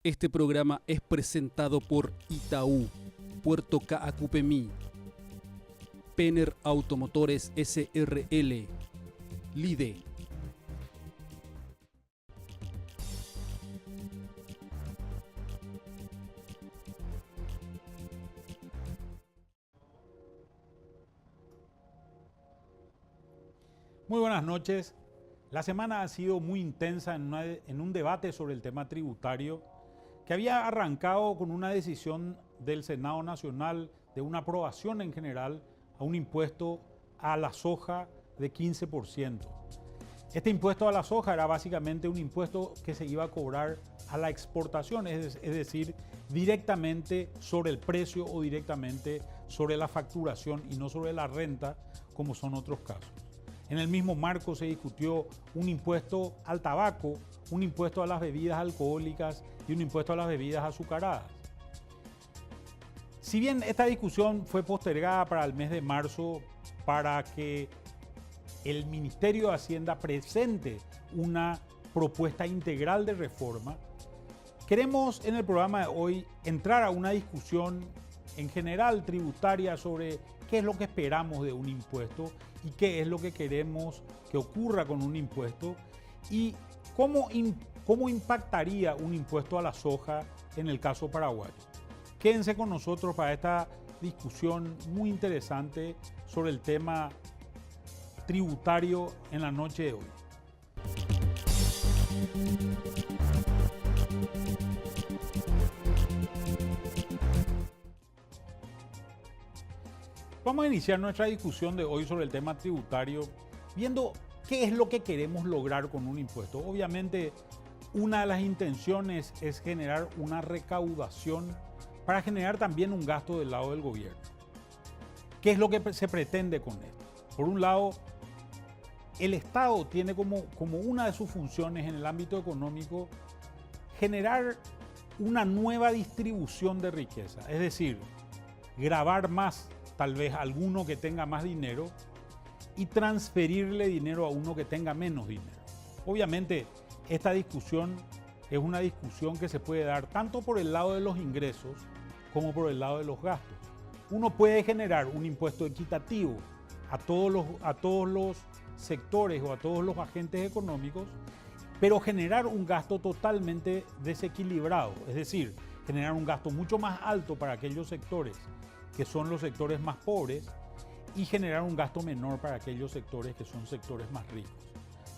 Este programa es presentado por Itaú, Puerto Caacupemí, Penner Automotores SRL, Lide. Muy buenas noches. La semana ha sido muy intensa en un debate sobre el tema tributario que había arrancado con una decisión del Senado Nacional de una aprobación en general a un impuesto a la soja de 15%. Este impuesto a la soja era básicamente un impuesto que se iba a cobrar a la exportación, es decir, directamente sobre el precio o directamente sobre la facturación y no sobre la renta, como son otros casos. En el mismo marco se discutió un impuesto al tabaco, un impuesto a las bebidas alcohólicas y un impuesto a las bebidas azucaradas. Si bien esta discusión fue postergada para el mes de marzo para que el Ministerio de Hacienda presente una propuesta integral de reforma, queremos en el programa de hoy entrar a una discusión en general tributaria sobre qué es lo que esperamos de un impuesto y qué es lo que queremos que ocurra con un impuesto y cómo impactaría un impuesto a la soja en el caso paraguayo. Quédense con nosotros para esta discusión muy interesante sobre el tema tributario en la noche de hoy. Vamos a iniciar nuestra discusión de hoy sobre el tema tributario viendo qué es lo que queremos lograr con un impuesto. Obviamente, una de las intenciones es generar una recaudación para generar también un gasto del lado del gobierno. ¿Qué es lo que se pretende con esto? Por un lado, el Estado tiene como una de sus funciones en el ámbito económico generar una nueva distribución de riqueza, es decir, gravar más tal vez a alguno que tenga más dinero y transferirle dinero a uno que tenga menos dinero. Obviamente, esta discusión es una discusión que se puede dar tanto por el lado de los ingresos como por el lado de los gastos. Uno puede generar un impuesto equitativo a todos los sectores o a todos los agentes económicos, pero generar un gasto totalmente desequilibrado, es decir, generar un gasto mucho más alto para aquellos sectores que son los sectores más pobres y generar un gasto menor para aquellos sectores que son sectores más ricos.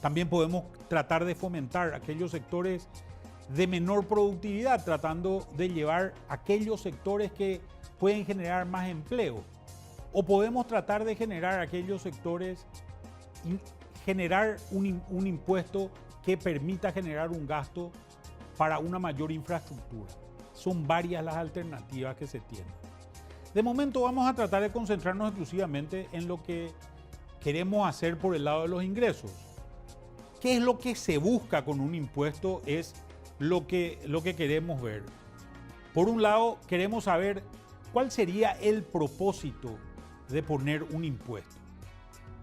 También podemos tratar de fomentar aquellos sectores de menor productividad, tratando de llevar aquellos sectores que pueden generar más empleo. O podemos tratar de generar aquellos sectores, generar un impuesto que permita generar un gasto para una mayor infraestructura. Son varias las alternativas que se tienen. De momento vamos a tratar de concentrarnos exclusivamente en lo que queremos hacer por el lado de los ingresos. ¿Qué es lo que se busca con un impuesto? Es lo que queremos ver. Por un lado, queremos saber cuál sería el propósito de poner un impuesto.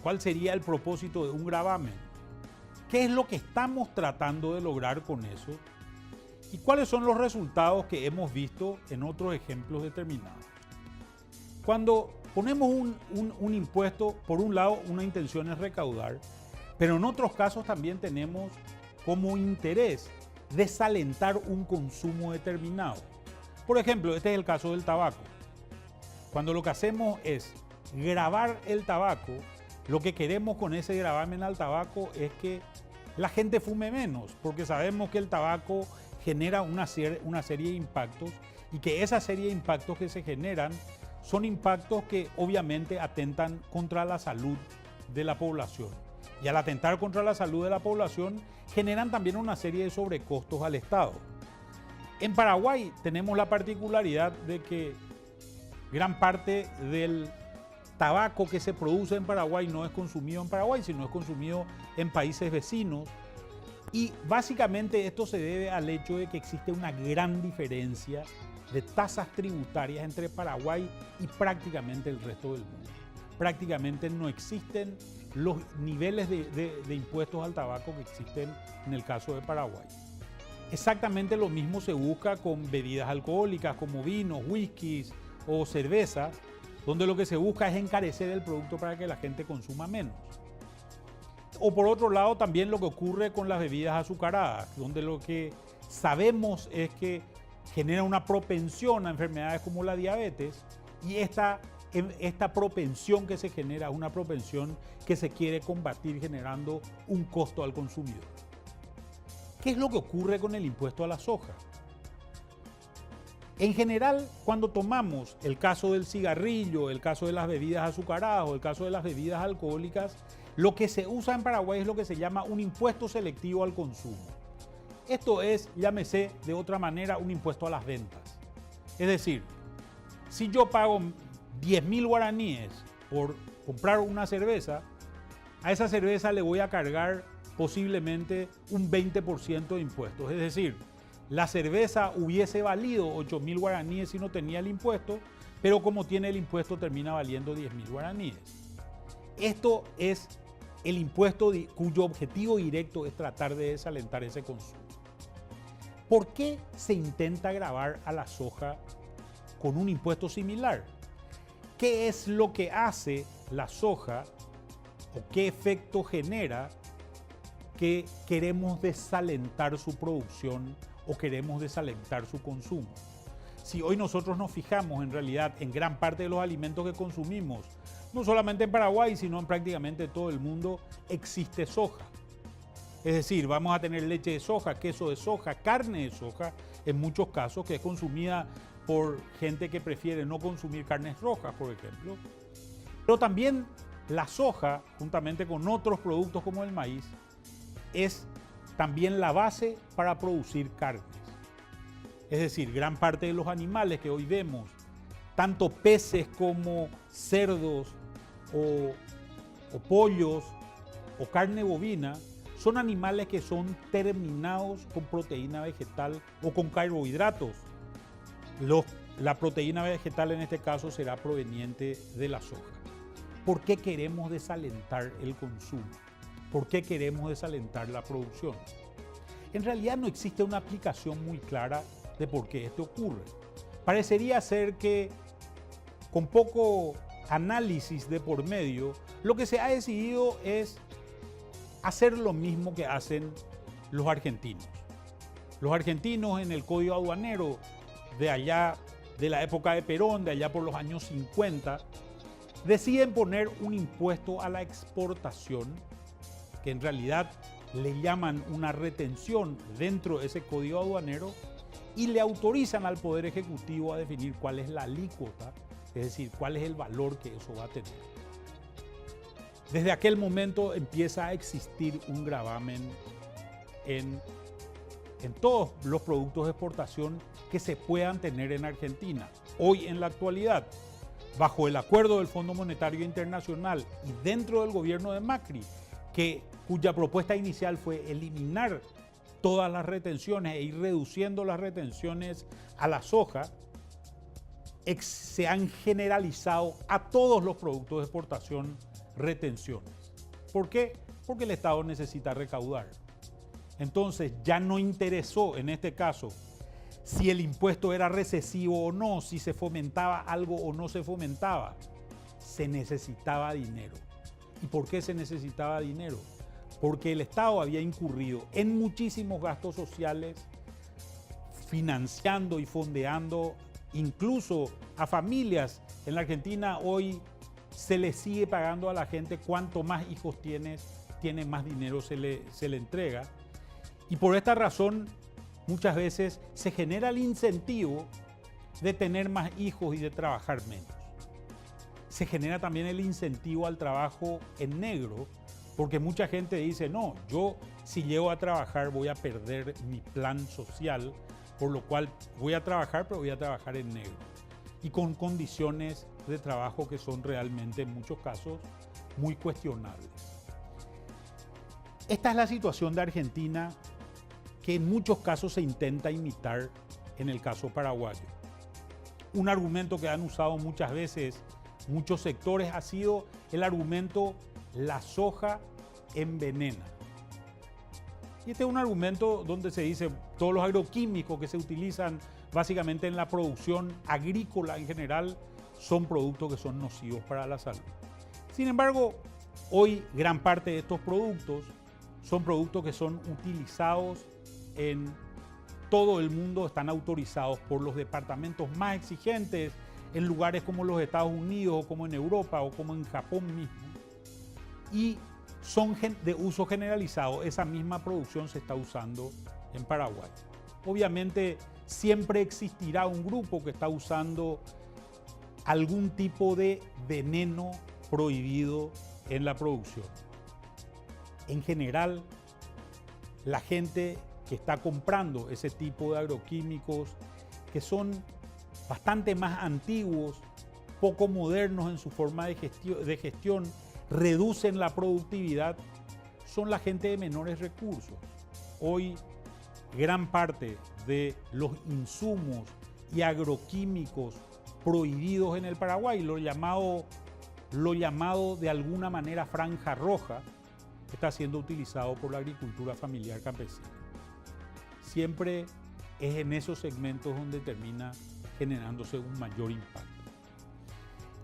¿Cuál sería el propósito de un gravamen? ¿Qué es lo que estamos tratando de lograr con eso? ¿Y cuáles son los resultados que hemos visto en otros ejemplos determinados? Cuando ponemos un impuesto, por un lado, una intención es recaudar, pero en otros casos también tenemos como interés desalentar un consumo determinado. Por ejemplo, este es el caso del tabaco. Cuando lo que hacemos es gravar el tabaco, lo que queremos con ese gravamen al tabaco es que la gente fume menos, porque sabemos que el tabaco genera una serie de impactos y que esa serie de impactos que se generan son impactos que obviamente atentan contra la salud de la población. Y al atentar contra la salud de la población, generan también una serie de sobrecostos al Estado. En Paraguay tenemos la particularidad de que gran parte del tabaco que se produce en Paraguay no es consumido en Paraguay, sino es consumido en países vecinos. Y básicamente esto se debe al hecho de que existe una gran diferencia de tasas tributarias entre Paraguay y prácticamente el resto del mundo. Prácticamente no existen los niveles de impuestos al tabaco que existen en el caso de Paraguay. Exactamente lo mismo se busca con bebidas alcohólicas como vinos, whiskies o cerveza, donde lo que se busca es encarecer el producto para que la gente consuma menos. O por otro lado también lo que ocurre con las bebidas azucaradas, donde lo que sabemos es que genera una propensión a enfermedades como la diabetes, y esta propensión que se genera es una propensión que se quiere combatir generando un costo al consumidor. ¿Qué es lo que ocurre con el impuesto a la soja? En general, cuando tomamos el caso del cigarrillo, el caso de las bebidas azucaradas o el caso de las bebidas alcohólicas, lo que se usa en Paraguay es lo que se llama un impuesto selectivo al consumo. Esto es, llámese de otra manera, un impuesto a las ventas. Es decir, si yo pago 10.000 guaraníes por comprar una cerveza, a esa cerveza le voy a cargar posiblemente un 20% de impuestos. Es decir, la cerveza hubiese valido 8.000 guaraníes si no tenía el impuesto, pero como tiene el impuesto termina valiendo 10.000 guaraníes. Esto es el impuesto cuyo objetivo directo es tratar de desalentar ese consumo. ¿Por qué se intenta gravar a la soja con un impuesto similar? ¿Qué es lo que hace la soja o qué efecto genera que queremos desalentar su producción o queremos desalentar su consumo? Si hoy nosotros nos fijamos en realidad en gran parte de los alimentos que consumimos, no solamente en Paraguay, sino en prácticamente todo el mundo, existe soja. Es decir, vamos a tener leche de soja, queso de soja, carne de soja, en muchos casos, que es consumida por gente que prefiere no consumir carnes rojas, por ejemplo. Pero también la soja, juntamente con otros productos como el maíz, es también la base para producir carnes. Es decir, gran parte de los animales que hoy vemos, tanto peces como cerdos o pollos o carne bovina, son animales que son terminados con proteína vegetal o con carbohidratos. La proteína vegetal en este caso será proveniente de la soja. ¿Por qué queremos desalentar el consumo? ¿Por qué queremos desalentar la producción? En realidad no existe una aplicación muy clara de por qué esto ocurre. Parecería ser que con poco análisis de por medio, lo que se ha decidido es hacer lo mismo que hacen los argentinos. Los argentinos en el Código Aduanero de allá, de la época de Perón, de allá por los años 50, deciden poner un impuesto a la exportación, que en realidad le llaman una retención dentro de ese Código Aduanero, y le autorizan al Poder Ejecutivo a definir cuál es la alícuota, es decir, cuál es el valor que eso va a tener. Desde aquel momento empieza a existir un gravamen en todos los productos de exportación que se puedan tener en Argentina. Hoy, en la actualidad, bajo el acuerdo del Fondo Monetario Internacional y dentro del gobierno de Macri, cuya propuesta inicial fue eliminar todas las retenciones e ir reduciendo las retenciones a la soja, se han generalizado a todos los productos de exportación retenciones. ¿Por qué? Porque el Estado necesita recaudar. Entonces ya no interesó en este caso si el impuesto era recesivo o no, si se fomentaba algo o no se fomentaba. Se necesitaba dinero. ¿Y por qué se necesitaba dinero? Porque el Estado había incurrido en muchísimos gastos sociales, financiando y fondeando incluso a familias. En la Argentina hoy se le sigue pagando a la gente cuanto más hijos tiene más dinero se le entrega. Y por esta razón muchas veces se genera el incentivo de tener más hijos y de trabajar menos. Se genera también el incentivo al trabajo en negro, porque mucha gente dice, no, yo si llego a trabajar voy a perder mi plan social, por lo cual voy a trabajar, pero voy a trabajar en negro. Y con condiciones de trabajo que son realmente en muchos casos muy cuestionables. Esta es la situación de Argentina que en muchos casos se intenta imitar en el caso paraguayo. Un argumento que han usado muchas veces muchos sectores ha sido el argumento la soja envenena. Y este es un argumento donde se dice, todos los agroquímicos que se utilizan básicamente en la producción agrícola en general son productos que son nocivos para la salud. Sin embargo, hoy gran parte de estos productos son productos que son utilizados en todo el mundo, están autorizados por los departamentos más exigentes en lugares como los Estados Unidos, o como en Europa, o como en Japón mismo. Y son de uso generalizado. Esa misma producción se está usando en Paraguay. Obviamente siempre existirá un grupo que está usando algún tipo de veneno prohibido en la producción. En general, la gente que está comprando ese tipo de agroquímicos que son bastante más antiguos, poco modernos en su forma de gestión, reducen la productividad, son la gente de menores recursos. Hoy, gran parte de los insumos y agroquímicos prohibidos en el Paraguay, lo llamado de alguna manera franja roja, está siendo utilizado por la agricultura familiar campesina. Siempre es en esos segmentos donde termina generándose un mayor impacto.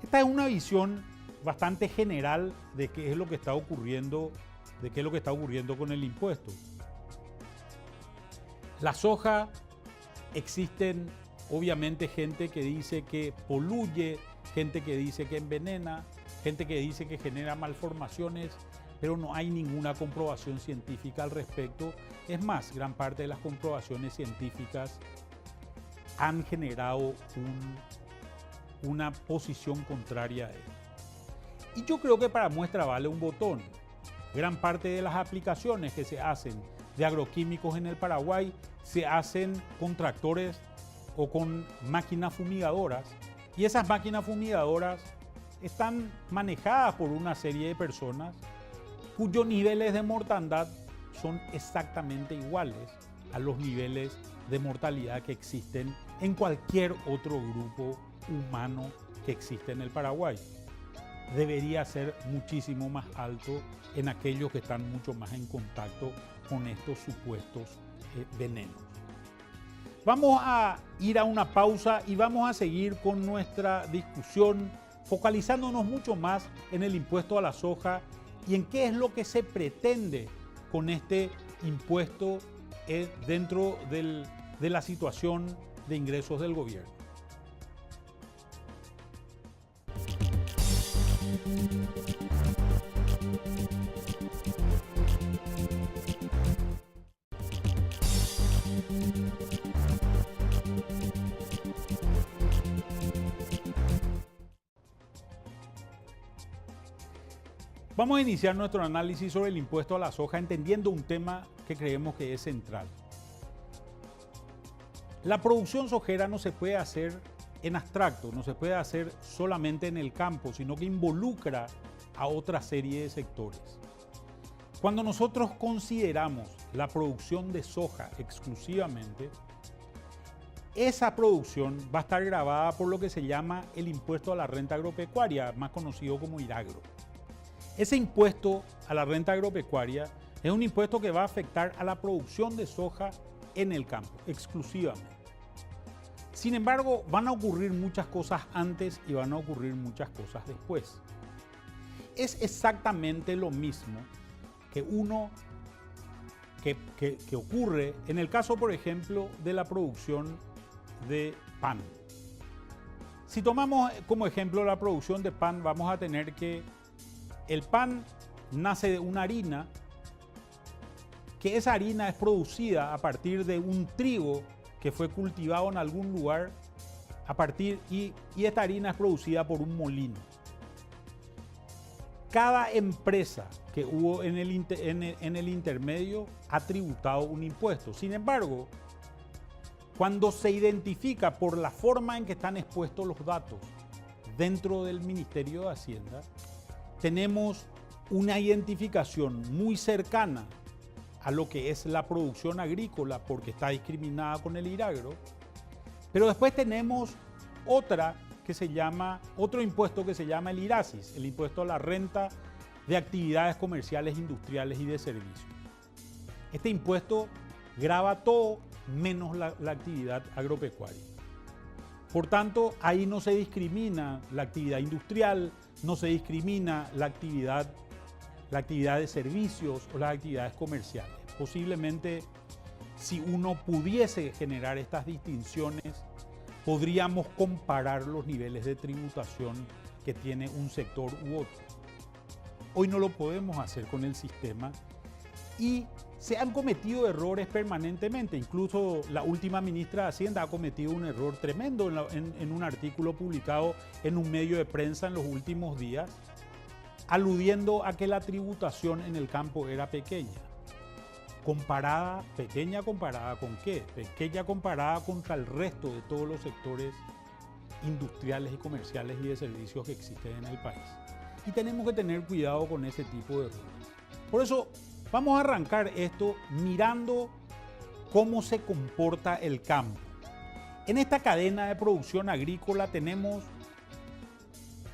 Esta es una visión bastante general de qué es lo que está ocurriendo, con el impuesto. La soja, existen obviamente gente que dice que poluye, gente que dice que envenena, gente que dice que genera malformaciones, pero no hay ninguna comprobación científica al respecto. Es más, gran parte de las comprobaciones científicas han generado una posición contraria a él. Y yo creo que para muestra vale un botón. Gran parte de las aplicaciones que se hacen de agroquímicos en el Paraguay se hacen con tractores o con máquinas fumigadoras. Y esas máquinas fumigadoras están manejadas por una serie de personas cuyos niveles de mortandad son exactamente iguales a los niveles de mortalidad que existen en cualquier otro grupo humano que existe en el Paraguay. Debería ser muchísimo más alto en aquellos que están mucho más en contacto con estos supuestos venenos. Vamos a ir a una pausa y vamos a seguir con nuestra discusión, focalizándonos mucho más en el impuesto a la soja y en qué es lo que se pretende con este impuesto dentro de la situación de ingresos del gobierno. Vamos a iniciar nuestro análisis sobre el impuesto a la soja entendiendo un tema que creemos que es central. La producción sojera no se puede hacer en abstracto, no se puede hacer solamente en el campo, sino que involucra a otra serie de sectores. Cuando nosotros consideramos la producción de soja exclusivamente, esa producción va a estar gravada por lo que se llama el impuesto a la renta agropecuaria, más conocido como IRAGRO. Ese impuesto a la renta agropecuaria es un impuesto que va a afectar a la producción de soja en el campo, exclusivamente. Sin embargo, van a ocurrir muchas cosas antes y van a ocurrir muchas cosas después. Es exactamente lo mismo que ocurre en el caso, por ejemplo, de la producción de pan. Si tomamos como ejemplo la producción de pan, vamos a tener que el pan nace de una harina, que esa harina es producida a partir de un trigo que fue cultivado en algún lugar, y esta harina es producida por un molino. Cada empresa que hubo en el intermedio ha tributado un impuesto. Sin embargo, cuando se identifica por la forma en que están expuestos los datos dentro del Ministerio de Hacienda, tenemos una identificación muy cercana a lo que es la producción agrícola porque está discriminada con el IRAGRO, pero después tenemos otro impuesto que se llama el IRASIS, el impuesto a la renta de actividades comerciales, industriales y de servicios. Este impuesto grava todo menos la actividad agropecuaria. Por tanto, ahí no se discrimina la actividad industrial, no se discrimina la actividad de servicios o las actividades comerciales. Posiblemente, si uno pudiese generar estas distinciones, podríamos comparar los niveles de tributación que tiene un sector u otro. Hoy no lo podemos hacer con el sistema y se han cometido errores permanentemente. Incluso la última ministra de Hacienda ha cometido un error tremendo en un artículo publicado en un medio de prensa en los últimos días, aludiendo a que la tributación en el campo era pequeña. ¿Pequeña comparada con qué? Pequeña comparada contra el resto de todos los sectores industriales y comerciales y de servicios que existen en el país. Y tenemos que tener cuidado con ese tipo de errores. Por eso vamos a arrancar esto mirando cómo se comporta el campo. En esta cadena de producción agrícola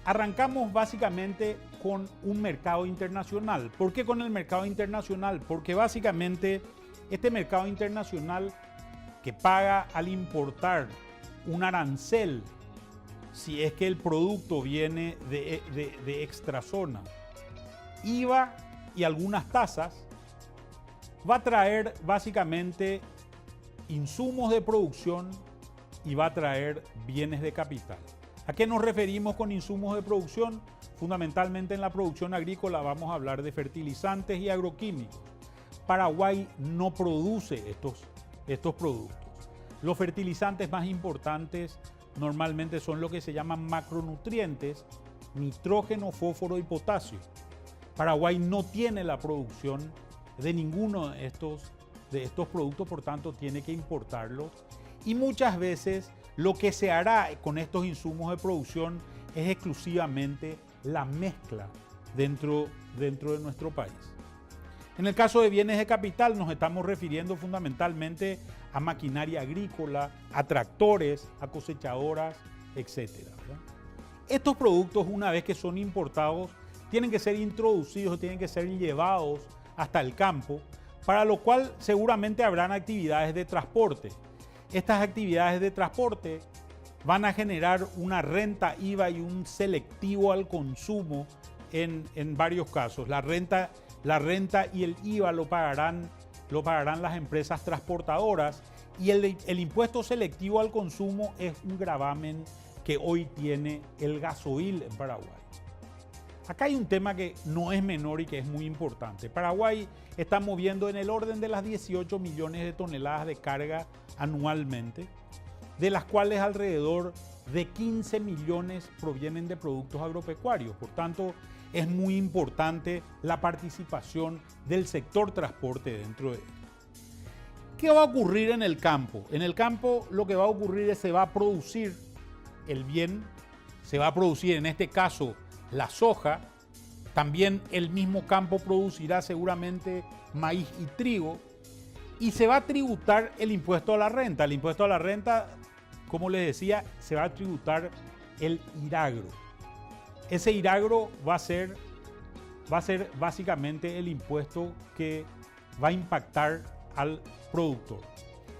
arrancamos básicamente con un mercado internacional. ¿Por qué con el mercado internacional? Porque básicamente este mercado internacional que paga al importar un arancel, si es que el producto viene de extrazona, IVA y algunas tasas, va a traer básicamente insumos de producción y va a traer bienes de capital. ¿A qué nos referimos con insumos de producción? Fundamentalmente en la producción agrícola vamos a hablar de fertilizantes y agroquímicos. Paraguay no produce estos productos. Los fertilizantes más importantes normalmente son lo que se llaman macronutrientes, nitrógeno, fósforo y potasio. Paraguay no tiene la producción de ninguno de estos productos, por tanto tiene que importarlos. Y muchas veces lo que se hará con estos insumos de producción es exclusivamente la mezcla dentro de nuestro país. En el caso de bienes de capital nos estamos refiriendo fundamentalmente a maquinaria agrícola, a tractores, a cosechadoras, etc. Estos productos, una vez que son importados, tienen que ser introducidos, tienen que ser llevados hasta el campo, para lo cual seguramente habrán actividades de transporte. Estas actividades de transporte van a generar una renta IVA y un selectivo al consumo en varios casos. La renta y el IVA lo pagarán las empresas transportadoras y el impuesto selectivo al consumo es un gravamen que hoy tiene el gasoil en Paraguay. Acá hay un tema que no es menor y que es muy importante. Paraguay está moviendo en el orden de las 18 millones de toneladas de carga anualmente, de las cuales alrededor de 15 millones provienen de productos agropecuarios. Por tanto, es muy importante la participación del sector transporte dentro de esto. ¿Qué va a ocurrir en el campo? En el campo lo que va a ocurrir es que se va a producir el bien, se va a producir en este caso la soja, también el mismo campo producirá seguramente maíz y trigo y se va a tributar el impuesto a la renta. El impuesto a la renta, como les decía, se va a tributar el IRAGRO. Ese IRAGRO va a ser básicamente el impuesto que va a impactar al productor.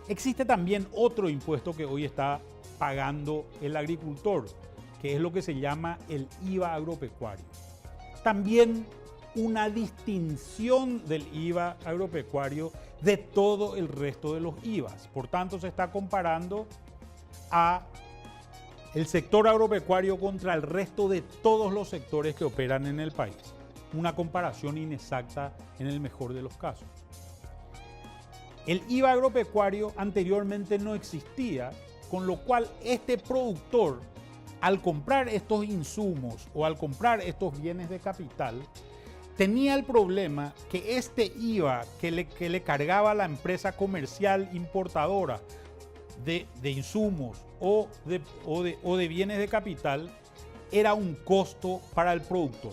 Existe también otro impuesto que hoy está pagando el agricultor, que es lo que se llama el IVA agropecuario. También una distinción del IVA agropecuario de todo el resto de los IVAs. Por tanto, se está comparando a el sector agropecuario contra el resto de todos los sectores que operan en el país. Una comparación inexacta en el mejor de los casos. El IVA agropecuario anteriormente no existía, con lo cual este productor, al comprar estos insumos o al comprar estos bienes de capital, tenía el problema que este IVA que le cargaba la empresa comercial importadora de insumos o de bienes de capital era un costo para el productor.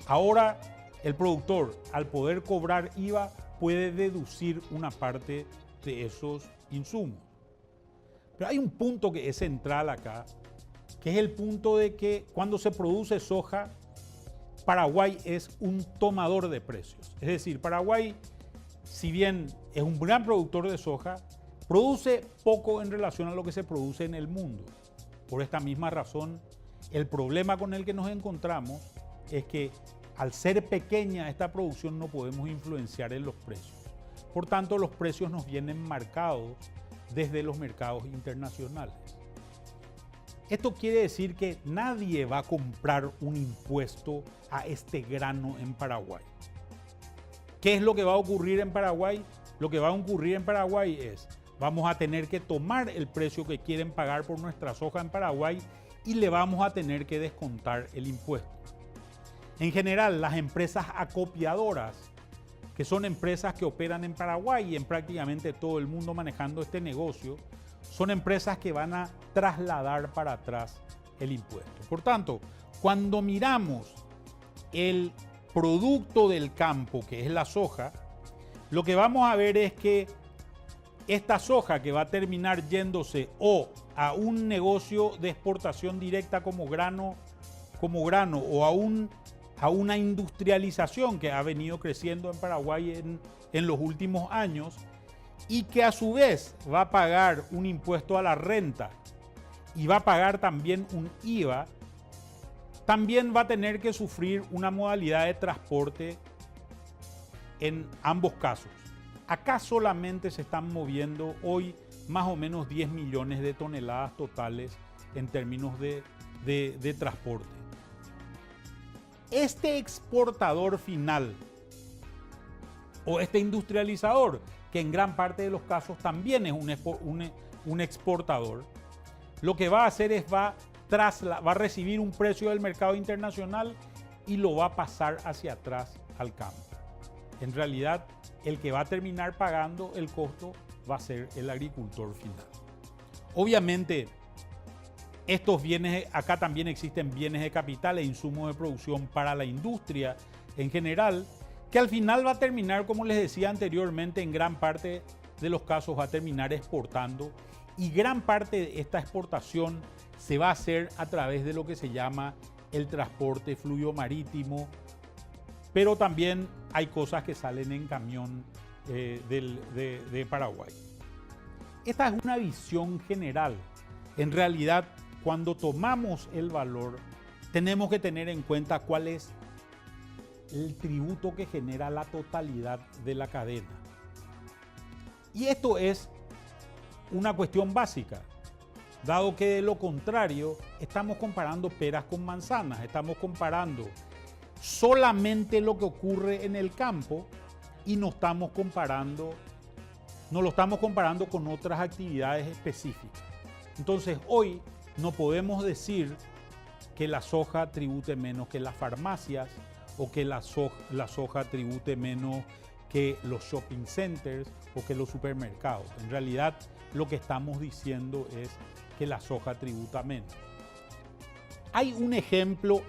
Ahora el productor, al poder cobrar IVA, puede deducir una parte de esos insumos. Pero hay un punto que es central acá, que es el punto de que cuando se produce soja, Paraguay es un tomador de precios. Es decir, Paraguay, si bien es un gran productor de soja, produce poco en relación a lo que se produce en el mundo. Por esta misma razón, el problema con el que nos encontramos es que al ser pequeña esta producción no podemos influenciar en los precios. Por tanto, los precios nos vienen marcados desde los mercados internacionales. Esto quiere decir que nadie va a comprar un impuesto a este grano en Paraguay. ¿Qué es lo que va a ocurrir en Paraguay? Lo que va a ocurrir en Paraguay es, vamos a tener que tomar el precio que quieren pagar por nuestra soja en Paraguay y le vamos a tener que descontar el impuesto. En general, las empresas acopiadoras, que son empresas que operan en Paraguay y en prácticamente todo el mundo manejando este negocio, son empresas que van a trasladar para atrás el impuesto. Por tanto, cuando miramos el producto del campo, que es la soja, lo que vamos a ver es que esta soja que va a terminar yéndose o a un negocio de exportación directa como grano o a una industrialización que ha venido creciendo en Paraguay en los últimos años y que a su vez va a pagar un impuesto a la renta y va a pagar también un IVA, también va a tener que sufrir una modalidad de transporte en ambos casos. Acá solamente se están moviendo hoy más o menos 10 millones de toneladas totales en términos de transporte. Este exportador final o este industrializador, que en gran parte de los casos también es un exportador, lo que va a hacer es va a recibir un precio del mercado internacional y lo va a pasar hacia atrás al campo. En realidad, el que va a terminar pagando el costo va a ser el agricultor final. Obviamente, estos bienes, acá también existen bienes de capital e insumos de producción para la industria en general, que al final va a terminar, como les decía anteriormente, en gran parte de los casos va a terminar exportando, y gran parte de esta exportación se va a hacer a través de lo que se llama el transporte fluvial marítimo, pero también hay cosas que salen en camión de Paraguay. Esta es una visión general. En realidad, cuando tomamos el valor, tenemos que tener en cuenta cuál es el tributo que genera la totalidad de la cadena. Y esto es una cuestión básica, dado que de lo contrario estamos comparando peras con manzanas, estamos comparando solamente lo que ocurre en el campo y no lo estamos comparando con otras actividades específicas. Entonces hoy no podemos decir que la soja tribute menos que las farmacias o que la soja tribute menos que los shopping centers o que los supermercados. En realidad lo que estamos diciendo es que la soja tributa menos. Hay un ejemplo,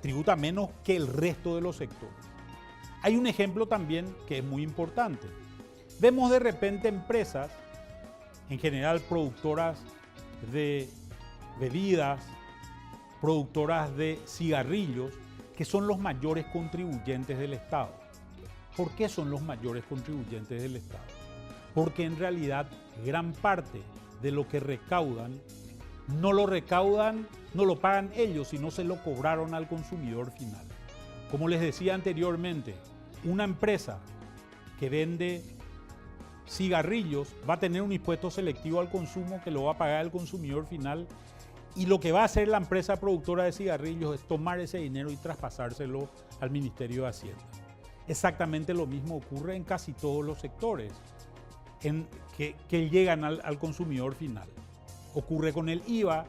tributa menos que el resto de los sectores. Hay un ejemplo también que es muy importante. Vemos de repente empresas, en general productoras de bebidas, productoras de cigarrillos, que son los mayores contribuyentes del Estado. ¿Por qué son los mayores contribuyentes del Estado? Porque en realidad gran parte de lo que recaudan, no lo pagan ellos, sino se lo cobraron al consumidor final. Como les decía anteriormente, una empresa que vende cigarrillos va a tener un impuesto selectivo al consumo que lo va a pagar el consumidor final, y lo que va a hacer la empresa productora de cigarrillos es tomar ese dinero y traspasárselo al Ministerio de Hacienda. Exactamente lo mismo ocurre en casi todos los sectores que llegan al consumidor final. Ocurre con el IVA,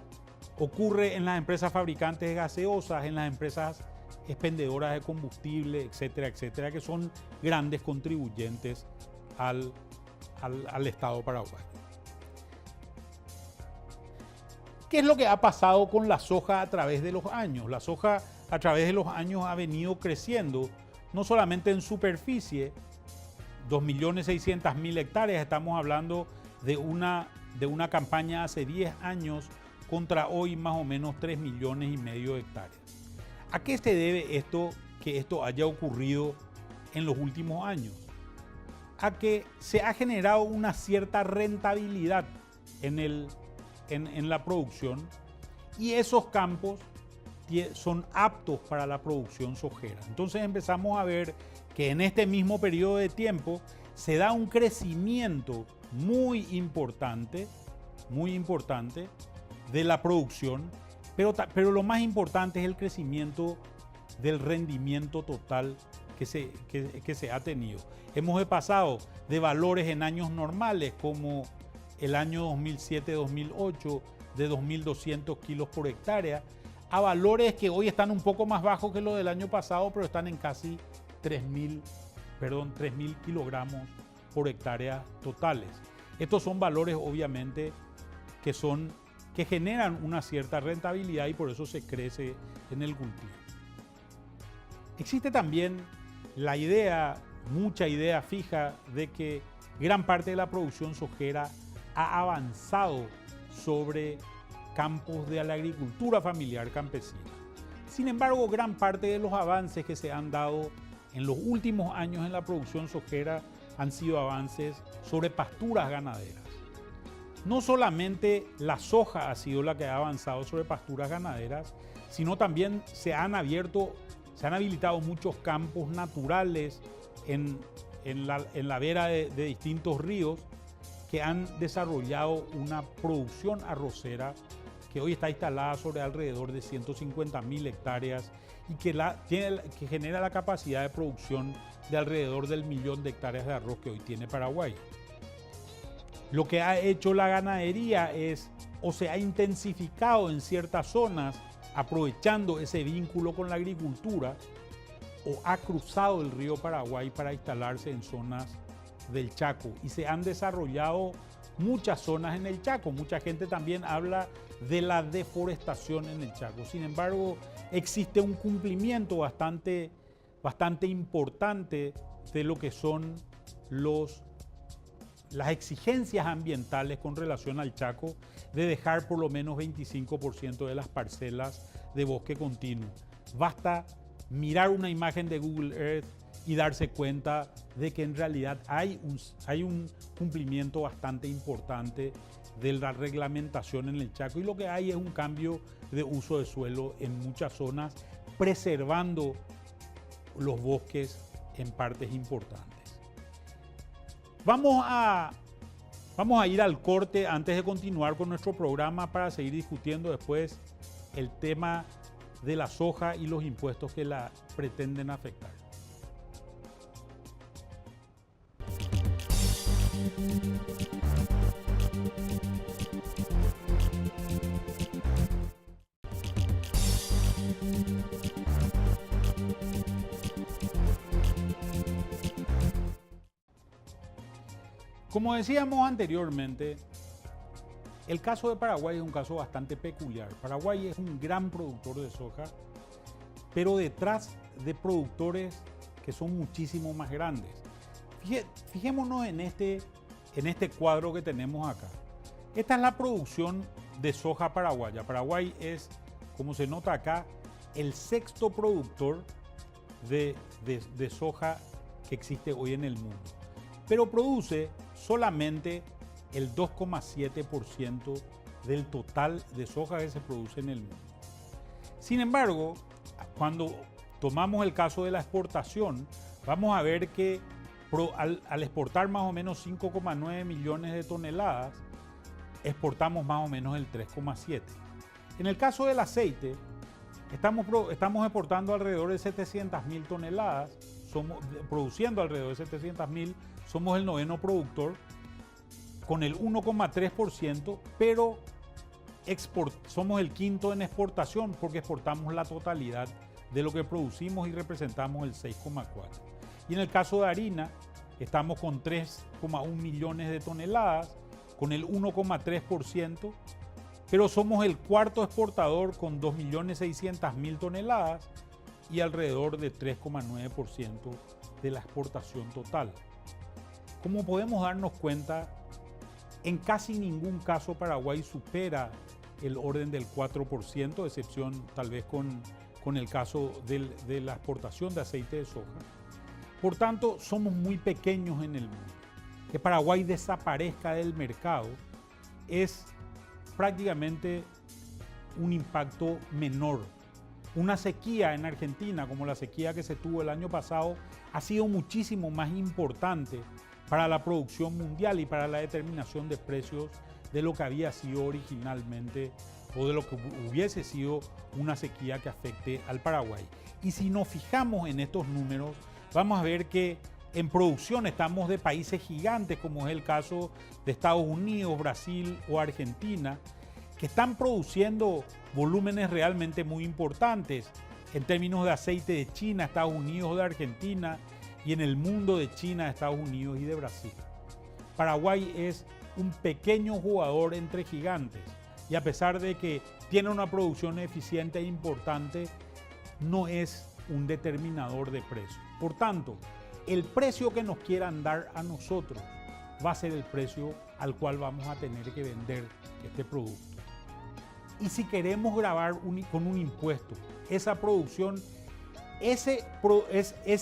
ocurre en las empresas fabricantes de gaseosas, en las empresas expendedoras de combustible, etcétera, etcétera, que son grandes contribuyentes al Estado paraguayo. ¿Qué es lo que ha pasado con la soja a través de los años? La soja a través de los años ha venido creciendo, no solamente en superficie, 2.600.000 hectáreas, estamos hablando de una campaña hace 10 años contra hoy más o menos 3,5 millones de hectáreas. ¿A qué se debe esto, que esto haya ocurrido en los últimos años? a que se ha generado una cierta rentabilidad en la producción y esos campos son aptos para la producción sojera. Entonces empezamos a ver que en este mismo periodo de tiempo se da un crecimiento muy importante de la producción, pero lo más importante es el crecimiento del rendimiento total que se ha tenido. Hemos pasado de valores en años normales como el año 2007-2008 de 2.200 kilos por hectárea a valores que hoy están un poco más bajos que los del año pasado, pero están en casi 3.000 kilogramos por hectárea totales. Estos son valores obviamente que generan una cierta rentabilidad y por eso se crece en el cultivo. Existe también la idea, mucha idea fija de que gran parte de la producción sojera ha avanzado sobre campos de la agricultura familiar campesina. Sin embargo, gran parte de los avances que se han dado en los últimos años en la producción sojera han sido avances sobre pasturas ganaderas. No solamente la soja ha sido la que ha avanzado sobre pasturas ganaderas, sino también se han habilitado muchos campos naturales en la vera de distintos ríos que han desarrollado una producción arrocera que hoy está instalada sobre alrededor de 150.000 hectáreas y que genera la capacidad de producción de alrededor del 1.000.000 de hectáreas de arroz que hoy tiene Paraguay. Lo que ha hecho la ganadería se ha intensificado en ciertas zonas aprovechando ese vínculo con la agricultura o ha cruzado el río Paraguay para instalarse en zonas del Chaco y se han desarrollado muchas zonas en el Chaco. Mucha gente también habla de la deforestación en el Chaco. Sin embargo, existe un cumplimiento bastante importante de lo que son las exigencias ambientales con relación al Chaco, de dejar por lo menos 25% de las parcelas de bosque continuo. Basta mirar una imagen de Google Earth y darse cuenta de que en realidad hay un cumplimiento bastante importante de la reglamentación en el Chaco y lo que hay es un cambio de uso de suelo en muchas zonas, preservando los bosques en partes importantes. Vamos a ir al corte antes de continuar con nuestro programa para seguir discutiendo después el tema de la soja y los impuestos que la pretenden afectar. Como decíamos anteriormente, el caso de Paraguay es un caso bastante peculiar. Paraguay es un gran productor de soja, pero detrás de productores que son muchísimo más grandes. Fijémonos en este cuadro que tenemos acá. Esta es la producción de soja paraguaya. Paraguay es, como se nota acá, el sexto productor de soja que existe hoy en el mundo. Pero produce solamente el 2,7% del total de soja que se produce en el mundo. Sin embargo, cuando tomamos el caso de la exportación, vamos a ver que al exportar más o menos 5,9 millones de toneladas, exportamos más o menos el 3,7. En el caso del aceite, estamos exportando alrededor de 700.000 toneladas, produciendo alrededor de 700.000, somos el noveno productor con el 1,3%, pero somos el quinto en exportación porque exportamos la totalidad de lo que producimos y representamos el 6,4%. Y en el caso de harina, estamos con 3,1 millones de toneladas, con el 1,3%, pero somos el cuarto exportador con 2.600.000 toneladas y alrededor de 3,9% de la exportación total. Como podemos darnos cuenta, en casi ningún caso Paraguay supera el orden del 4%, excepción tal vez con el caso de la exportación de aceite de soja. Por tanto, somos muy pequeños en el mundo. Que Paraguay desaparezca del mercado es prácticamente un impacto menor. Una sequía en Argentina, como la sequía que se tuvo el año pasado, ha sido muchísimo más importante para la producción mundial y para la determinación de precios de lo que había sido originalmente o de lo que hubiese sido una sequía que afecte al Paraguay. Y si nos fijamos en estos números, vamos a ver que en producción estamos de países gigantes, como es el caso de Estados Unidos, Brasil o Argentina, que están produciendo volúmenes realmente muy importantes en términos de aceite de China, Estados Unidos, de Argentina, y en el mundo de China, Estados Unidos y de Brasil. Paraguay es un pequeño jugador entre gigantes y a pesar de que tiene una producción eficiente e importante, no es un determinador de precio. Por tanto, el precio que nos quieran dar a nosotros va a ser el precio al cual vamos a tener que vender este producto. Y si queremos grabar con un impuesto esa producción, ese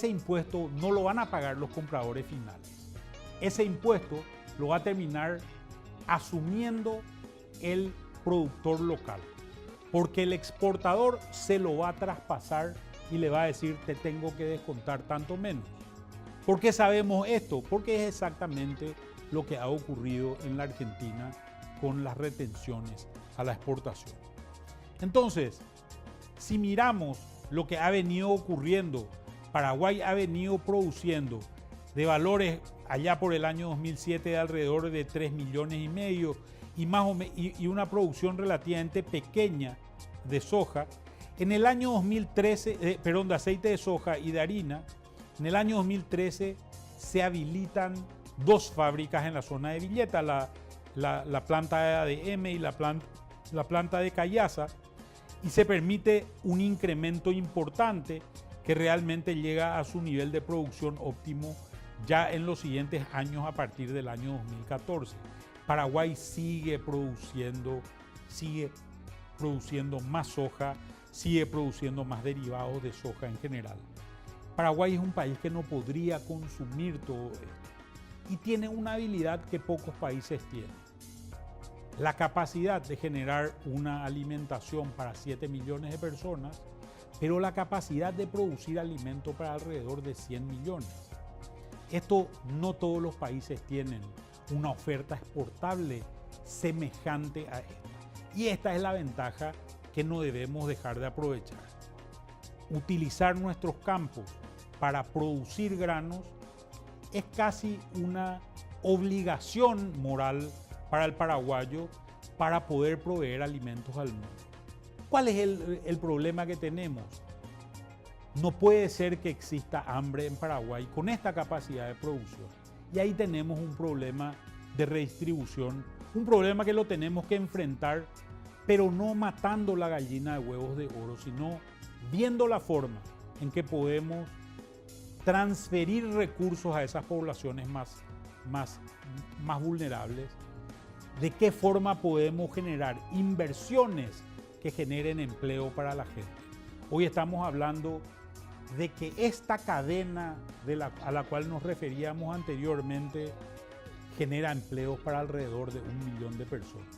impuesto no lo van a pagar los compradores finales. Ese impuesto lo va a terminar asumiendo el productor local, porque el exportador se lo va a traspasar y le va a decir te tengo que descontar tanto menos. ¿Por qué sabemos esto? Porque es exactamente lo que ha ocurrido en la Argentina con las retenciones a la exportación. Entonces, si miramos lo que ha venido ocurriendo, Paraguay ha venido produciendo de valores allá por el año 2007 de alrededor de 3,5 millones y una producción relativamente pequeña de soja. En el año 2013, de aceite de soja y de harina, en el año 2013 se habilitan 2 fábricas en la zona de Villeta, la planta de ADM y la planta de Cayasa, y se permite un incremento importante que realmente llega a su nivel de producción óptimo ya en los siguientes años a partir del año 2014. Paraguay sigue produciendo más soja, sigue produciendo más derivados de soja en general. Paraguay es un país que no podría consumir todo esto y tiene una habilidad que pocos países tienen. La capacidad de generar una alimentación para 7 millones de personas, pero la capacidad de producir alimento para alrededor de 100 millones. Esto no todos los países tienen una oferta exportable semejante a esta. Y esta es la ventaja que no debemos dejar de aprovechar. Utilizar nuestros campos para producir granos es casi una obligación moral para el paraguayo para poder proveer alimentos al mundo. ¿Cuál es el problema que tenemos? No puede ser que exista hambre en Paraguay con esta capacidad de producción. Y ahí tenemos un problema de redistribución, un problema que lo tenemos que enfrentar, pero no matando la gallina de huevos de oro, sino viendo la forma en que podemos transferir recursos a esas poblaciones más vulnerables, de qué forma podemos generar inversiones que generen empleo para la gente. Hoy estamos hablando de que esta cadena a la cual nos referíamos anteriormente genera empleos para alrededor de 1 millón de personas.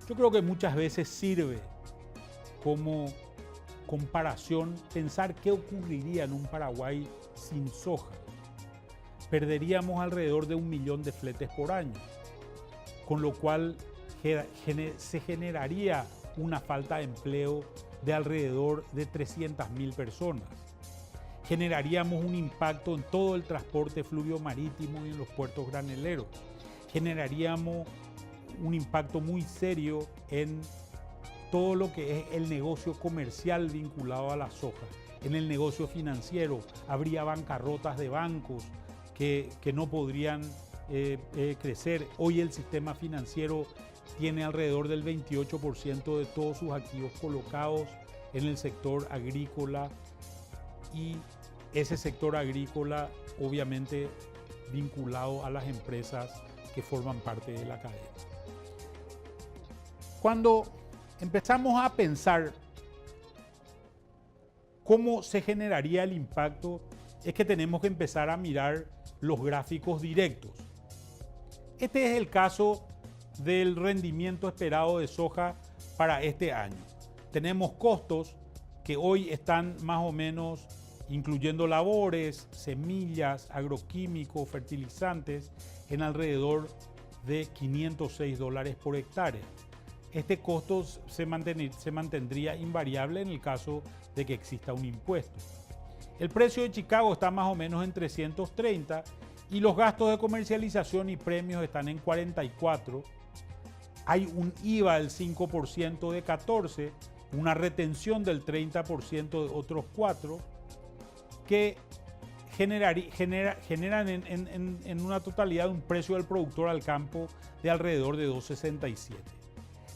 Yo creo que muchas veces sirve como comparación pensar qué ocurriría en un Paraguay sin soja. Perderíamos alrededor de 1 millón de fletes por año, con lo cual se generaría una falta de empleo de alrededor de 300.000 personas. Generaríamos un impacto en todo el transporte fluvio marítimo y en los puertos graneleros. Generaríamos un impacto muy serio en todo lo que es el negocio comercial vinculado a la soja. En el negocio financiero habría bancarrotas de bancos que no podrían crecer. Hoy el sistema financiero tiene alrededor del 28% de todos sus activos colocados en el sector agrícola y ese sector agrícola obviamente vinculado a las empresas que forman parte de la cadena. Cuando empezamos a pensar cómo se generaría el impacto, es que tenemos que empezar a mirar los gráficos directos. Este es el caso del rendimiento esperado de soja para este año. Tenemos costos que hoy están más o menos, incluyendo labores, semillas, agroquímicos, fertilizantes, en alrededor de $506 por hectárea. Este costo se mantendría invariable en el caso de que exista un impuesto. El precio de Chicago está más o menos en 330 y los gastos de comercialización y premios están en 44. Hay un IVA del 5% de 14, una retención del 30% de otros 4, que generan en una totalidad un precio del productor al campo de alrededor de 2.67.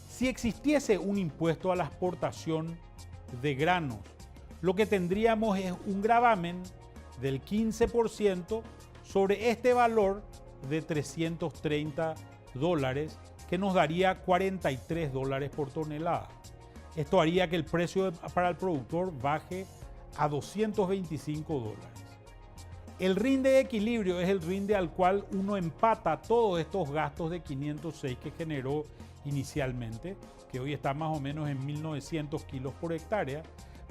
Si existiese un impuesto a la exportación de granos, lo que tendríamos es un gravamen del 15% sobre este valor de $330, que nos daría $43 por tonelada. Esto haría que el precio para el productor baje a $225. El rinde de equilibrio es el rinde al cual uno empata todos estos gastos de 506 que generó inicialmente, que hoy está más o menos en 1.900 kilos por hectárea,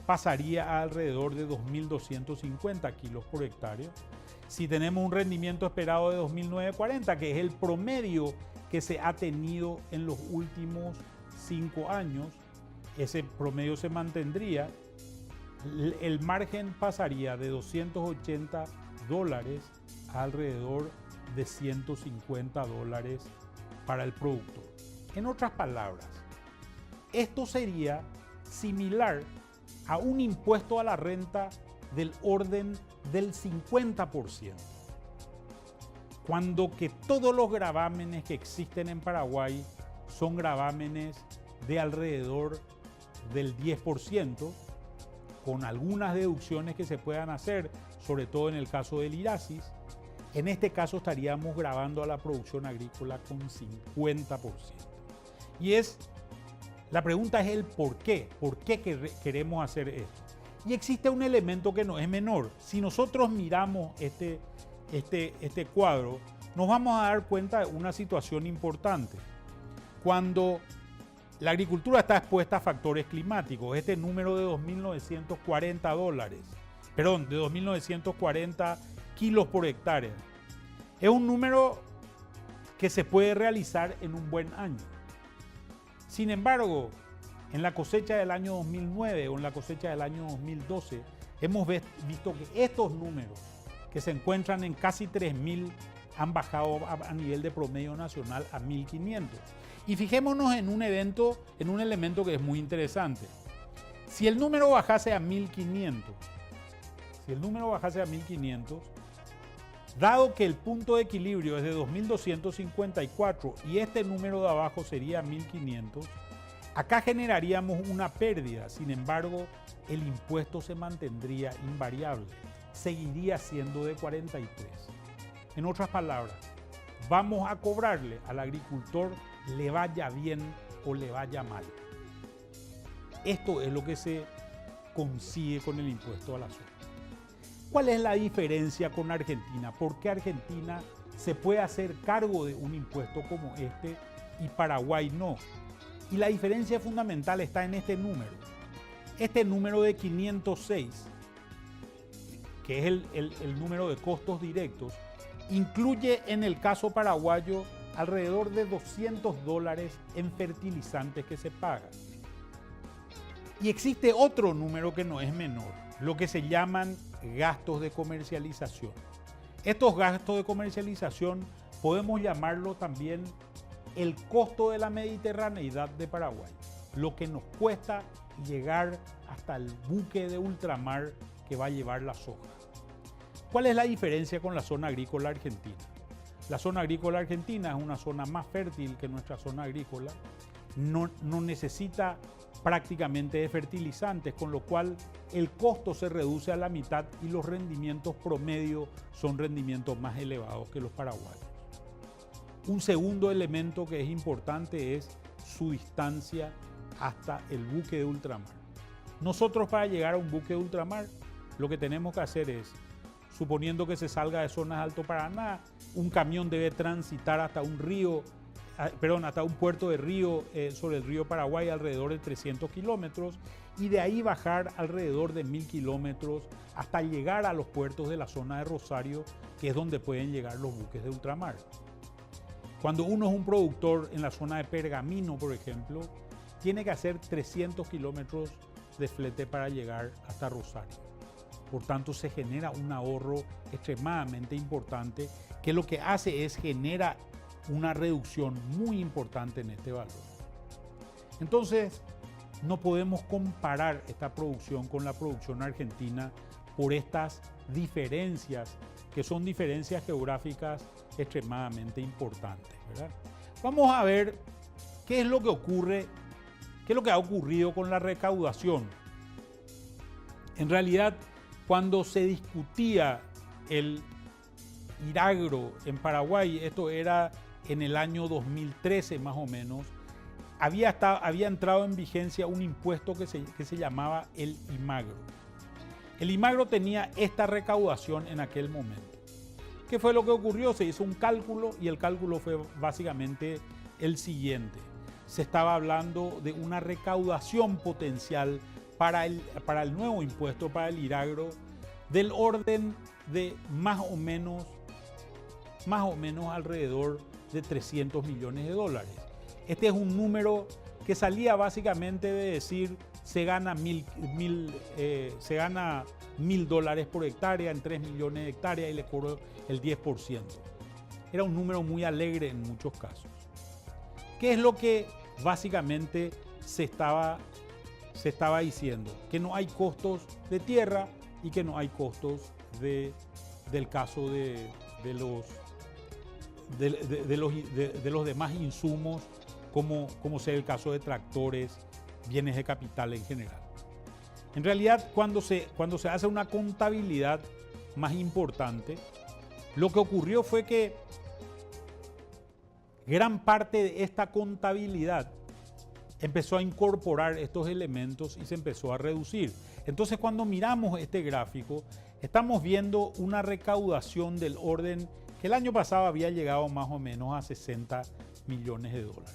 pasaría a alrededor de 2.250 kilos por hectárea. Si tenemos un rendimiento esperado de 2.940, que es el promedio que se ha tenido en los últimos 5 años, ese promedio se mantendría, el margen pasaría de $280 a alrededor de $150 para el productor. En otras palabras, esto sería similar a un impuesto a la renta del orden del 50%, cuando que todos los gravámenes que existen en Paraguay son gravámenes de alrededor del 10%, con algunas deducciones que se puedan hacer, sobre todo en el caso del IRASIS. En este caso estaríamos gravando a la producción agrícola con 50%. Y la pregunta es el por qué. ¿Por qué queremos hacer esto? Y existe un elemento que no es menor. Si nosotros miramos este cuadro, nos vamos a dar cuenta de una situación importante. Cuando la agricultura está expuesta a factores climáticos, este número de $2.940 kilos por hectárea, es un número que se puede realizar en un buen año. Sin embargo, en la cosecha del año 2009 o en la cosecha del año 2012, hemos visto que estos números, que se encuentran en casi 3.000, han bajado a nivel de promedio nacional a 1.500. Y fijémonos en un elemento que es muy interesante. Si el número bajase a 1.500, dado que el punto de equilibrio es de 2.254 y este número de abajo sería 1.500, acá generaríamos una pérdida. Sin embargo, el impuesto se mantendría invariable, seguiría siendo de 43. En otras palabras, vamos a cobrarle al agricultor, le vaya bien o le vaya mal. Esto es lo que se consigue con el impuesto a la soja. ¿Cuál es la diferencia con Argentina? ¿Por qué Argentina se puede hacer cargo de un impuesto como este y Paraguay no? Y la diferencia fundamental está en este número. Este número de 506, que es el número de costos directos, incluye en el caso paraguayo alrededor de $200 en fertilizantes que se pagan. Y existe otro número que no es menor, lo que se llaman gastos de comercialización. Estos gastos de comercialización podemos llamarlo también el costo de la mediterraneidad de Paraguay, lo que nos cuesta llegar hasta el buque de ultramar que va a llevar la soja. ¿Cuál es la diferencia con la zona agrícola argentina? La zona agrícola argentina es una zona más fértil que nuestra zona agrícola, no necesita prácticamente de fertilizantes, con lo cual el costo se reduce a la mitad y los rendimientos promedio son rendimientos más elevados que los paraguayos. Un segundo elemento que es importante es su distancia hasta el buque de ultramar. Nosotros, para llegar a un buque de ultramar, lo que tenemos que hacer es suponiendo que se salga de zonas de Alto Paraná, un camión debe transitar hasta un puerto de río sobre el río Paraguay alrededor de 300 kilómetros y de ahí bajar alrededor de 1000 kilómetros hasta llegar a los puertos de la zona de Rosario, que es donde pueden llegar los buques de ultramar. Cuando uno es un productor en la zona de Pergamino, por ejemplo, tiene que hacer 300 kilómetros de flete para llegar hasta Rosario. Por tanto, se genera un ahorro extremadamente importante que lo que hace es genera una reducción muy importante en este valor. Entonces, no podemos comparar esta producción con la producción argentina por estas diferencias, que son diferencias geográficas extremadamente importantes, ¿verdad? Vamos a ver qué es lo que ocurre, qué es lo que ha ocurrido con la recaudación. En realidad, cuando se discutía el Iragro en Paraguay, esto era en el año 2013 más o menos, había entrado en vigencia un impuesto que se llamaba el IMAGRO. El IMAGRO tenía esta recaudación en aquel momento. ¿Qué fue lo que ocurrió? Se hizo un cálculo y el cálculo fue básicamente el siguiente. Se estaba hablando de una recaudación potencial para el nuevo impuesto, para el Iragro, del orden de más o menos alrededor de 300 millones de dólares. Este es un número que salía básicamente de decir se gana $1.000 por hectárea en 3 millones de hectáreas y le cobro el 10%. Era un número muy alegre en muchos casos. ¿Qué es lo que básicamente se estaba diciendo? Que no hay costos de tierra y que no hay costos del caso de los demás insumos, como sea el caso de tractores, bienes de capital en general. En realidad, cuando se hace una contabilidad más importante, lo que ocurrió fue que gran parte de esta contabilidad empezó a incorporar estos elementos y se empezó a reducir. Entonces, cuando miramos este gráfico, estamos viendo una recaudación del orden que el año pasado había llegado más o menos a 60 millones de dólares.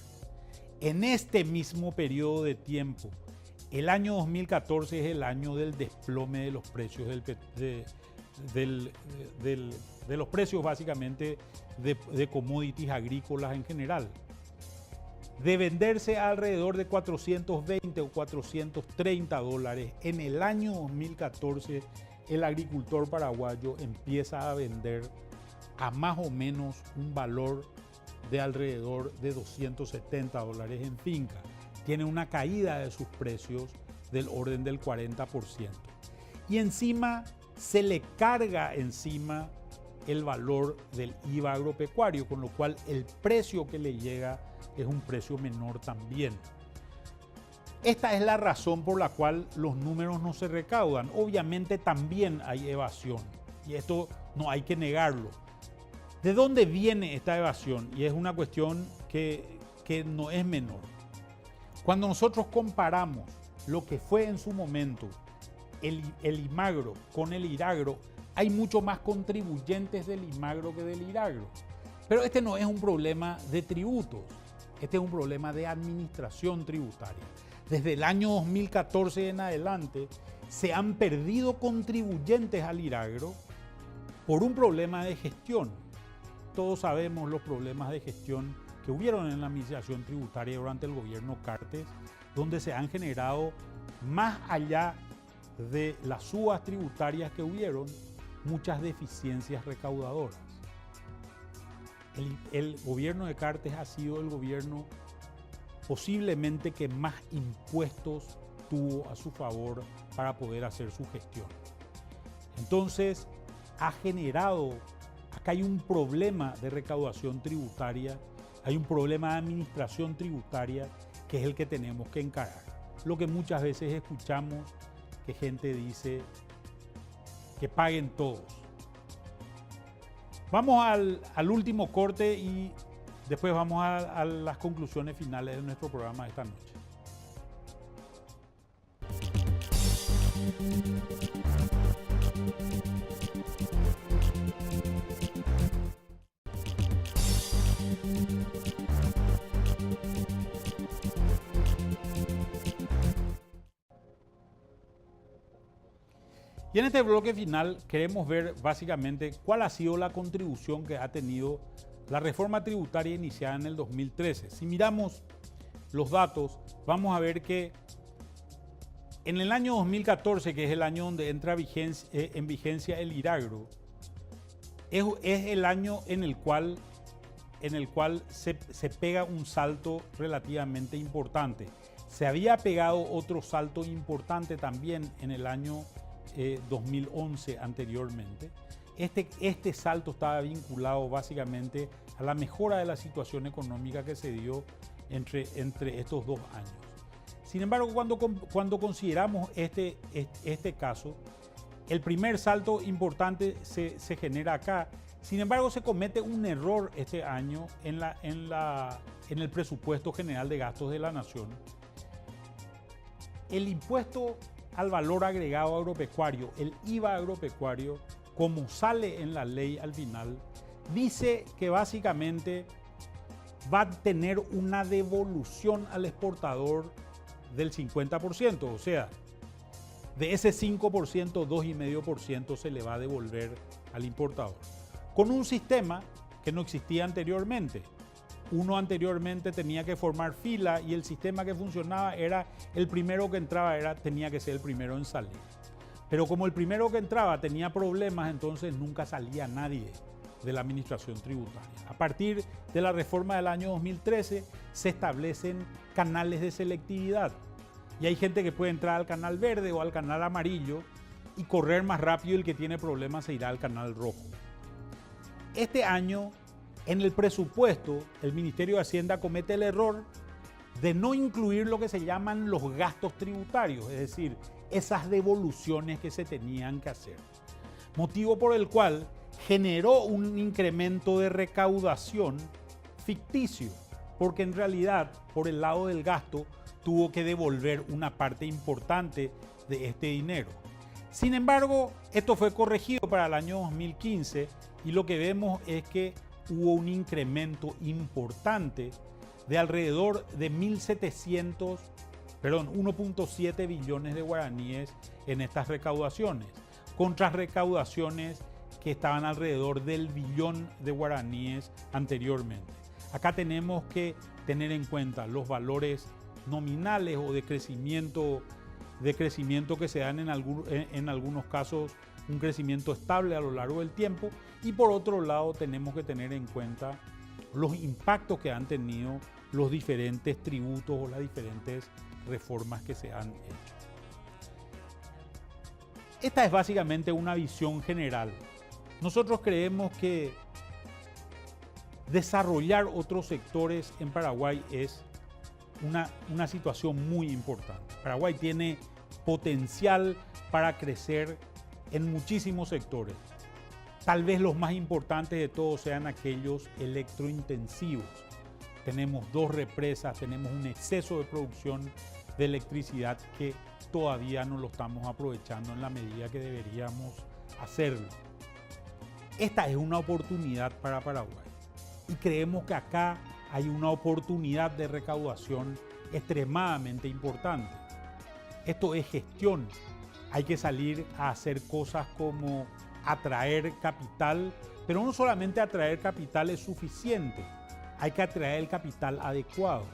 En este mismo periodo de tiempo, el año 2014 es el año del desplome de los precios de los precios básicamente de commodities agrícolas en general. De venderse a alrededor de 420 o 430 dólares, en el año 2014 el agricultor paraguayo empieza a vender a más o menos un valor de alrededor de 270 dólares en finca. Tiene una caída de sus precios del orden del 40%. Y encima se le carga encima el valor del IVA agropecuario, con lo cual el precio que le llega es un precio menor también. Esta es la razón por la cual los números no se recaudan. Obviamente también hay evasión y esto no hay que negarlo. ¿De dónde viene esta evasión? Y es una cuestión que no es menor. Cuando nosotros comparamos lo que fue en su momento el IMAGRO con el IRAGRO, hay mucho más contribuyentes del IMAGRO que del IRAGRO. Pero este no es un problema de tributos, este es un problema de administración tributaria. Desde el año 2014 en adelante se han perdido contribuyentes al IRAGRO por un problema de gestión. Todos sabemos los problemas de gestión que hubieron en la administración tributaria durante el gobierno Cartes, donde se han generado, más allá de las subas tributarias que hubieron, muchas deficiencias recaudadoras. El gobierno de Cartes ha sido el gobierno posiblemente que más impuestos tuvo a su favor para poder hacer su gestión. Entonces, ha generado, acá hay un problema de recaudación tributaria, hay un problema de administración tributaria que es el que tenemos que encarar. Lo que muchas veces escuchamos, que gente dice que paguen todos. Vamos al último corte y después vamos a las conclusiones finales de nuestro programa de esta noche. Y en este bloque final queremos ver básicamente cuál ha sido la contribución que ha tenido la reforma tributaria iniciada en el 2013. Si miramos los datos, vamos a ver que en el año 2014, que es el año donde entra en vigencia el IRAGRO, es el año en el cual se pega un salto relativamente importante. Se había pegado otro salto importante también en el año 2011 anteriormente. Este salto estaba vinculado básicamente a la mejora de la situación económica que se dio entre estos 2 años. Sin embargo, cuando consideramos este caso, el primer salto importante se genera acá. Sin embargo, se comete un error este año en el presupuesto general de gastos de la Nación. El impuesto al valor agregado agropecuario, el IVA agropecuario, como sale en la ley al final, dice que básicamente va a tener una devolución al exportador del 50%, o sea, de ese 5%, 2,5% se le va a devolver al importador. Con un sistema que no existía anteriormente. Uno anteriormente tenía que formar fila y el sistema que funcionaba era el primero que entraba tenía que ser el primero en salir. Pero como el primero que entraba tenía problemas, entonces nunca salía nadie de la administración tributaria. A partir de la reforma del año 2013 se establecen canales de selectividad y hay gente que puede entrar al canal verde o al canal amarillo y correr más rápido, y el que tiene problemas se irá al canal rojo. Este año, en el presupuesto, el Ministerio de Hacienda comete el error de no incluir lo que se llaman los gastos tributarios, es decir, esas devoluciones que se tenían que hacer. Motivo por el cual generó un incremento de recaudación ficticio, porque en realidad, por el lado del gasto, tuvo que devolver una parte importante de este dinero. Sin embargo, esto fue corregido para el año 2015 y lo que vemos es que hubo un incremento importante de alrededor de 1.7 billones de guaraníes en estas recaudaciones, contra recaudaciones que estaban alrededor del billón de guaraníes anteriormente. Acá tenemos que tener en cuenta los valores nominales o de crecimiento que se dan en algunos casos, un crecimiento estable a lo largo del tiempo, y por otro lado tenemos que tener en cuenta los impactos que han tenido los diferentes tributos o las diferentes reformas que se han hecho. Esta es básicamente una visión general. Nosotros creemos que desarrollar otros sectores en Paraguay es una situación muy importante. Paraguay tiene potencial para crecer en muchísimos sectores. Tal vez los más importantes de todos sean aquellos electrointensivos. Tenemos 2 represas, tenemos un exceso de producción de electricidad que todavía no lo estamos aprovechando en la medida que deberíamos hacerlo. Esta es una oportunidad para Paraguay y creemos que acá hay una oportunidad de recaudación extremadamente importante. Esto es gestión. Hay que salir a hacer cosas como atraer capital, pero no solamente atraer capital es suficiente, hay que atraer el capital adecuado.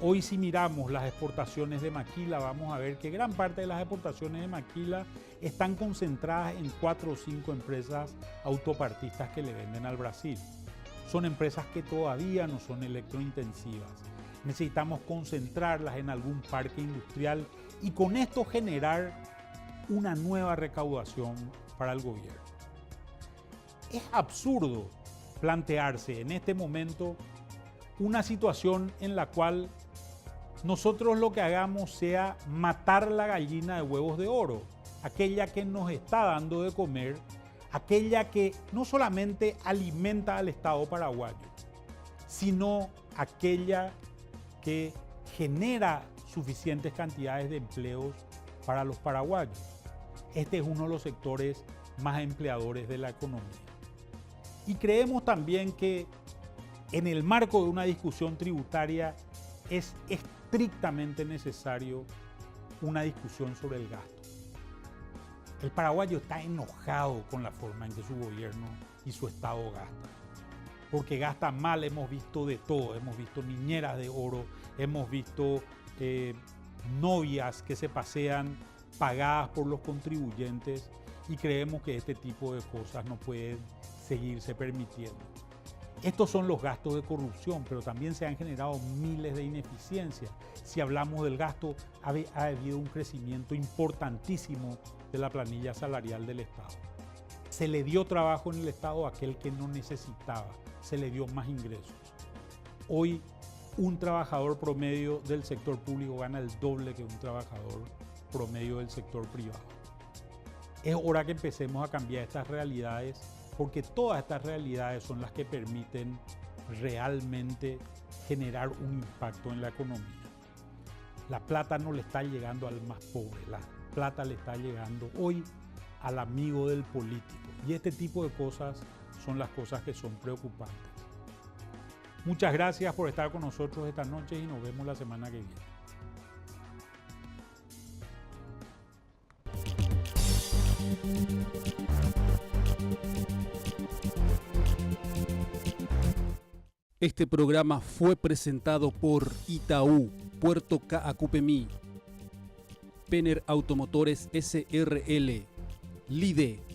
Hoy si miramos las exportaciones de maquila, vamos a ver que gran parte de las exportaciones de maquila están concentradas en 4 o 5 empresas autopartistas que le venden al Brasil. Son empresas que todavía no son electrointensivas. Necesitamos concentrarlas en algún parque industrial y con esto generar una nueva recaudación para el gobierno. Es absurdo plantearse en este momento una situación en la cual nosotros lo que hagamos sea matar la gallina de huevos de oro, aquella que nos está dando de comer, aquella que no solamente alimenta al Estado paraguayo, sino aquella que genera suficientes cantidades de empleos para los paraguayos. Este es uno de los sectores más empleadores de la economía. Y creemos también que en el marco de una discusión tributaria es estrictamente necesario una discusión sobre el gasto. El paraguayo está enojado con la forma en que su gobierno y su Estado gasta. Porque gasta mal, hemos visto de todo. Hemos visto niñeras de oro, hemos visto novias que se pasean pagadas por los contribuyentes y creemos que este tipo de cosas no pueden seguirse permitiendo. Estos son los gastos de corrupción, pero también se han generado miles de ineficiencias. Si hablamos del gasto, ha habido un crecimiento importantísimo de la planilla salarial del Estado. Se le dio trabajo en el Estado a aquel que no necesitaba, se le dio más ingresos. Hoy un trabajador promedio del sector público gana el doble que un trabajador promedio del sector privado. Es hora que empecemos a cambiar estas realidades, porque todas estas realidades son las que permiten realmente generar un impacto en la economía. La plata no le está llegando al más pobre, la plata le está llegando hoy al amigo del político. Y este tipo de cosas son las cosas que son preocupantes. Muchas gracias por estar con nosotros esta noche y nos vemos la semana que viene. Este programa fue presentado por Itaú, Puerto Caacupemí, Penner Automotores SRL, LIDE.